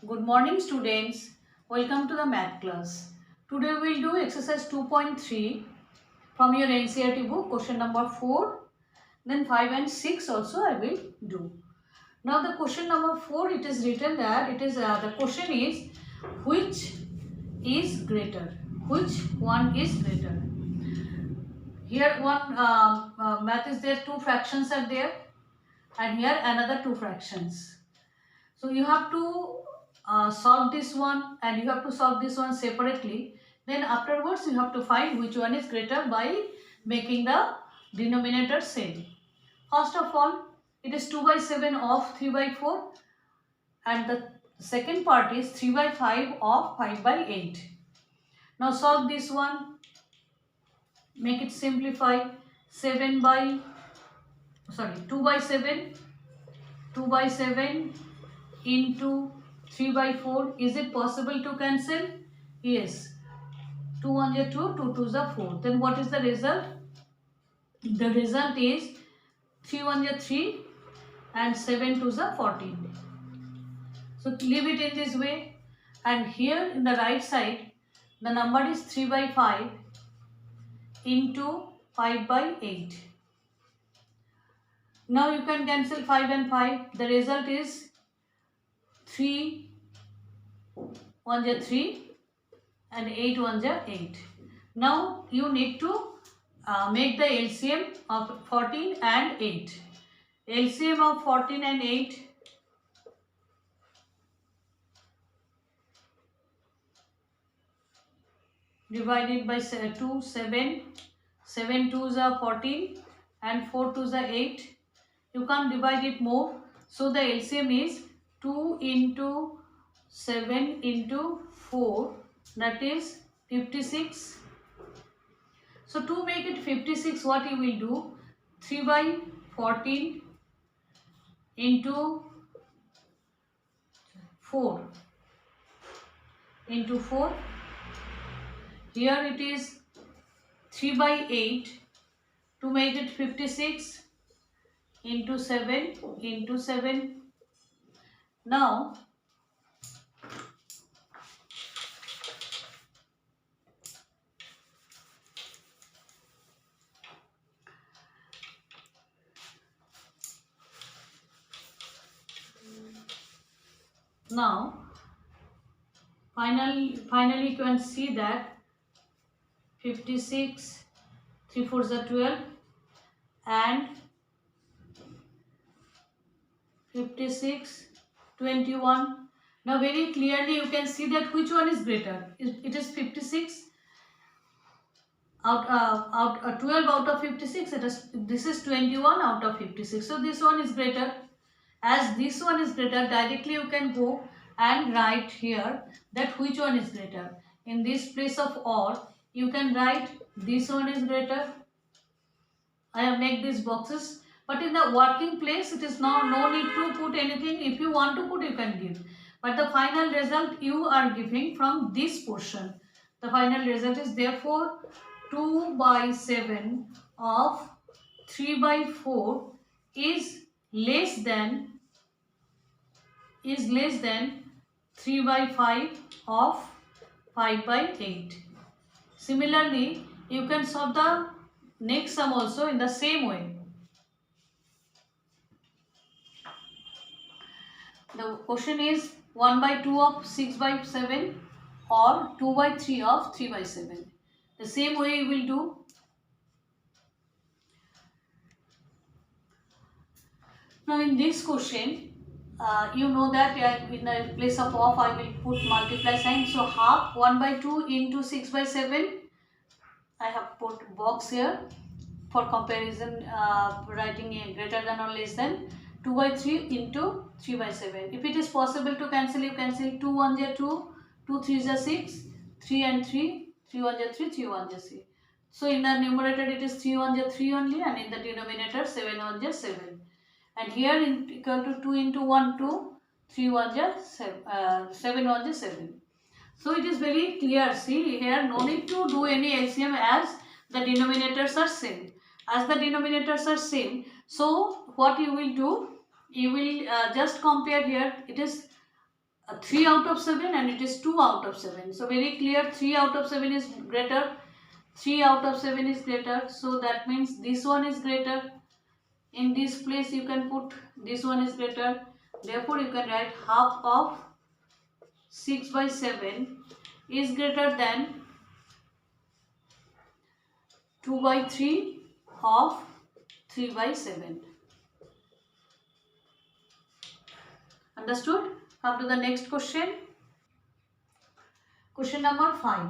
Good morning students. Welcome to the math class. Today we will do exercise 2.3 from your NCERT book, question number 4. Then 5 and 6 also I will do. Now the question number 4, it is written that the question is which is greater? Which one is greater? Here one math is there, two fractions are there, and here another two fractions. So you have to solve this one and you have to solve this one separately. Then afterwards you have to find which one is greater by making the denominator same. First of all, it is 2 by 7 of 3 by 4 and the second part is 3 by 5 of 5 by 8. Now solve this one, make it simplify. 7 by, sorry, 2 by 7, 2 by 7 into 3 by 4. Is it possible to cancel? Yes. 2 1 is 2, 2 2 is 4. Then what is the result? The result is 3 1 is 3 and 7 2 is 14. So leave it in this way. And here in the right side, the number is 3 by 5 into 5 by 8. Now you can cancel 5 and 5. The result is 3 1 is 3 and 8 1 is 8. Now you need to make the LCM of 14 and 8. LCM of 14 and 8 divided by 2, 7. 7 2s are 14 and 4 2s are 8. You can't divide it more. So the LCM is 2 into 7 into 4, that is 56. So to make it 56, what you will do? 3 by 14 into 4 into 4. Here it is 3 by 8. To make it 56 into 7 into 7. Now finally you can see that 56, 3 4s are 12 and 56, 21. Now very clearly you can see that which one is greater. It is 56 out 12 out of 56. This is 21 out of 56. So this one is greater. As this one is greater, directly you can go and write here that which one is greater. In this place of or, you can write this one is greater. I have made these boxes, but in the working place it is now no need to put anything. If you want to put, you can give, but the final result you are giving from this portion. The final result is therefore 2 by 7 of 3 by 4 is less than 3 by 5 of 5 by 8. Similarly, you can solve the next sum also in the same way. The question is 1 by 2 of 6 by 7 or 2 by 3 of 3 by 7. The same way you will do. Now in this question, you know that in the place of I will put multiply sign. So half 1 by 2 into 6 by 7. I have put box here for comparison, writing a greater than or less than. 2 by 3 into 3 by 7. If it is possible to cancel, you cancel. 2 1 is 2, 2 3 is 6, 3 and 3, 3 1 is 3, 3 1 is 3. So in the numerator it is 3 1 is 3 only, and in the denominator 7 1 is 7. And here in equal to 2 into 1 2, 3 1 is 7, 7 1 is 7. So it is very clear. See here, no need to do any LCM as the denominators are same. As the denominators are same, so what you will do, you will just compare here. It is 3 out of 7 and it is 2 out of 7. So very clear, 3 out of 7 is greater, 3 out of 7 is greater. So that means this one is greater. In this place you can put this one is greater. Therefore you can write half of 6 by 7 is greater than 2 by 3 of 3 by 7. Understood? Come to the next question. Question number 5.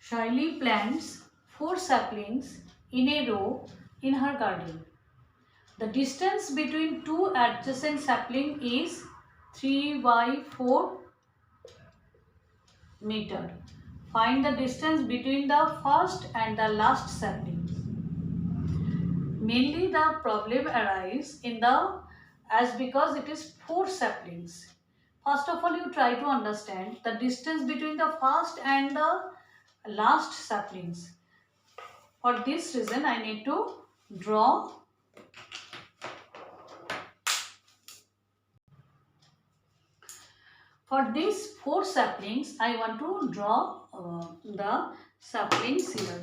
Shaili plants 4 saplings in a row in her garden. The distance between 2 adjacent saplings is 3 by 4 meter. Find the distance between the first and the last saplings. Mainly the problem arises in the because it is 4 saplings. First of all, you try to understand the distance between the first and the last saplings. For this reason, I need to draw for these 4 saplings. I want to draw the saplings here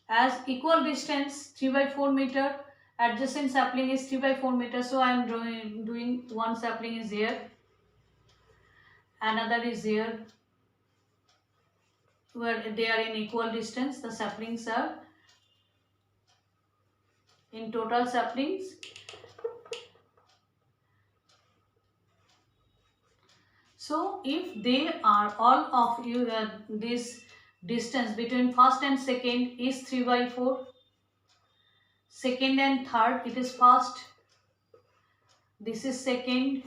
as equal distance 3 by 4 meter. Adjacent sapling is 3 by 4 meter. So I am doing one sapling is here, another is here, where they are in equal distance. The saplings are in total saplings. So if they are all of you, this distance between first and second is 3 by 4. Second and third, it is first. This is second.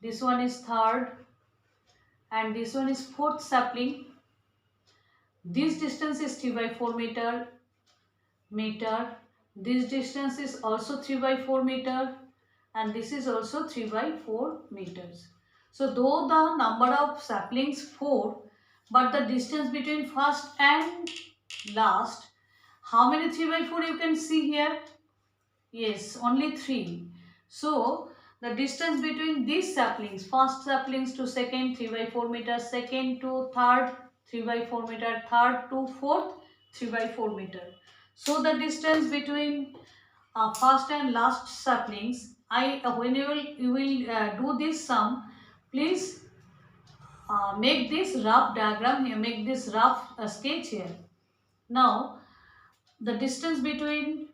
This one is third. And this one is fourth sapling. This distance is 3 by 4 meter. This distance is also 3 by 4 meter. And this is also 3 by 4 meters. So though the number of saplings 4, but the distance between first and last, how many 3 by 4 you can see here? Yes, only 3. So the distance between these saplings, first saplings to second 3 by 4 meter, second to third 3 by 4 meter, third to fourth 3 by 4 meter. So the distance between first and last saplings, when you will do this sum, please make this rough diagram here, make this rough sketch here. Now the distance between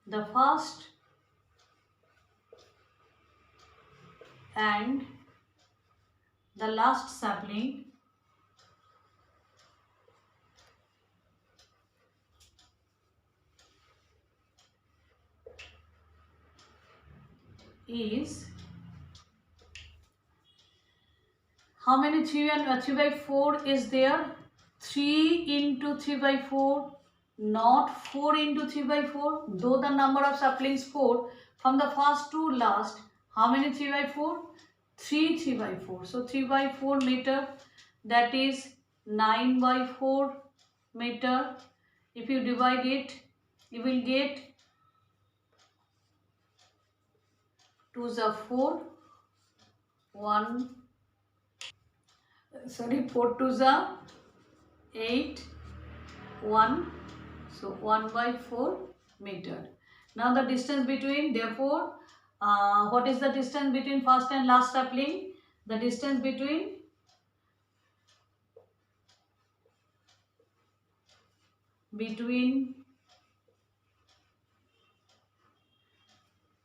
the first and the last sapling is how many 3 and 3 by 4 is there? 3 into 3 by 4, not 4 into 3 by 4. Though the number of saplings 4, from the first to last, how many 3 by 4? 3 by 4. So 3 by 4 meter, that is 9 by 4 meter. If you divide it, you will get 2 is 4, 4 2 is 8, 1, so 1 by 4 meter. Now the distance between, therefore, what is the distance between first and last sapling? The distance between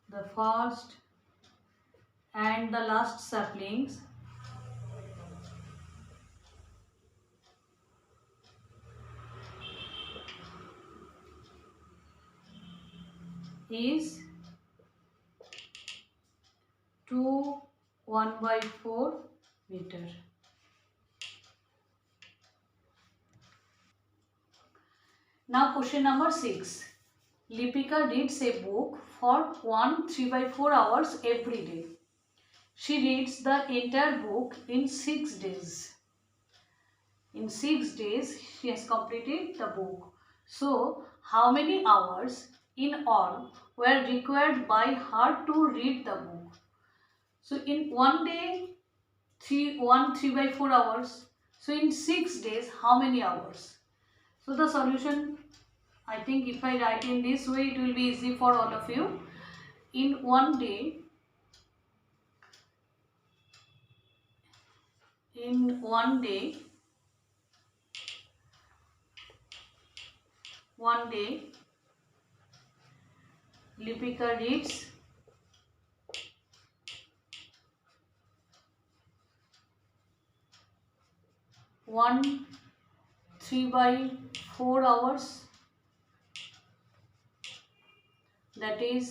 the first and the last saplings is 1 by 4 meter. Now question number 6. Lipika reads a book for 3 by 4 hours every day. She reads the entire book in 6 days. In 6 days she has completed the book. So how many hours in all were required by her to read the book? So in one day, 3/4 hours. So in 6 days, how many hours? So the solution, I think if I write in this way, it will be easy for all of you. In one day, one day, Lipika reads 3/4 hours, that is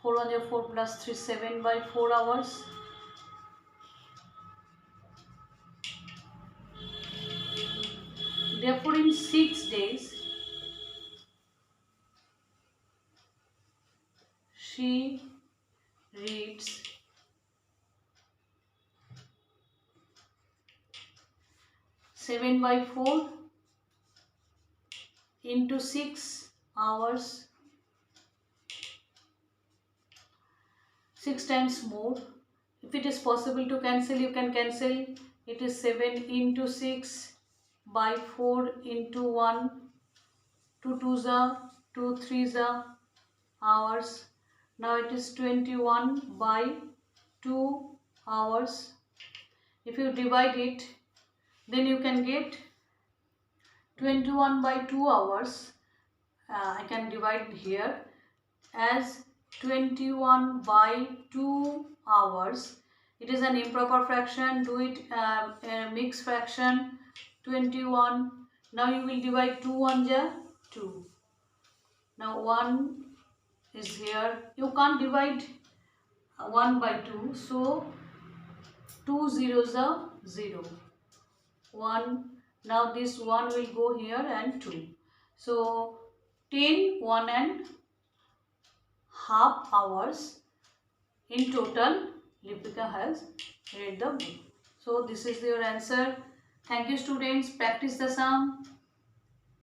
4 on 4 plus 3, 7/4 hours. Therefore, in 6 days, she reads 7/4 into 6 hours, 6 times more. If it is possible to cancel, you can cancel. It is 7 into 6/4 into 1, 2 2s are 2 3s are hours. Now it is 21/2 hours. If you divide it, then you can get 21/2 hours. I can divide here as 21/2 hours. It is an improper fraction. Do it mixed fraction. 21. Now you will divide 2 1 2. Now 1 is here. You can't divide 1/2. So 2 zeros are 0. 1. Now this 1 will go here and 2. So 10 1.5 hours in total Lipika has read the book. So this is your answer. Thank you students. Practice the sum.